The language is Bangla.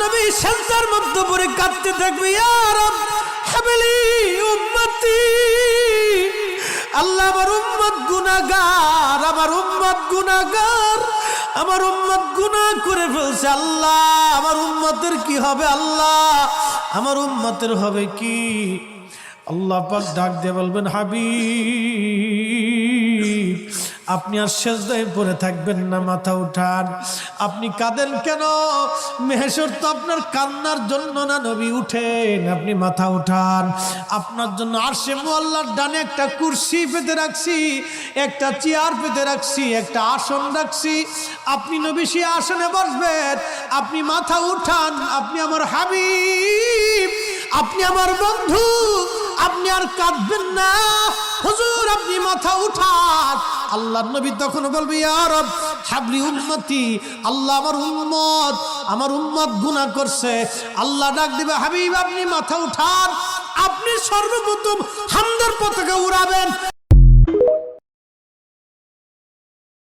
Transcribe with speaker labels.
Speaker 1: নবী সেজদার মধ্যে পড়ে কাঁদতে থাকবে, ইয়া রব হাবলি উম্মতি, আল্লাহ আমার উম্মত গুনাহগার, আমার উম্মত গুনাহগার, আমার উম্মত গুনাহ করে ফেলছে, আল্লাহ আমার উম্মতের কি হবে, আল্লাহ আমার উম্মতের হবে কি? আল্লাহ পাক ডাক দিয়ে বলবেন, হাবিব আপনি আর সেজদায় পড়ে থাকবেন না, মাথা উঠান। আপনি কাঁদেন কেন? মেহেশর তো আপনার কান্নার জন্য না নবী, উঠেন, আপনি মাথা উঠান। আপনার জন্য আরশে মুআল্লার ডানে একটা কুরসি পেতে রাখছি, একটা চেয়ার পেতে রাখছি, একটা আসন রাখছি, আপনি নবী সেই আসনে বসবেন। আপনি মাথা উঠান, আপনি আমার হাবিব, আপনি আমার বন্ধু, আপনি আর কাঁদবেন না। হুজুর আপনি মাথা উঠান। আল্লাহর নবী তখন বলবে, ইয়া রব হাবলি উম্মতি, আল্লাহ আমার উম্মত গুনাহ করছে। আল্লাহ ডাক দিবে, হাবিব আপনি মাথা উঠান, আপনি সর্বপ্রথম হামদের পতাকা উড়াবেন।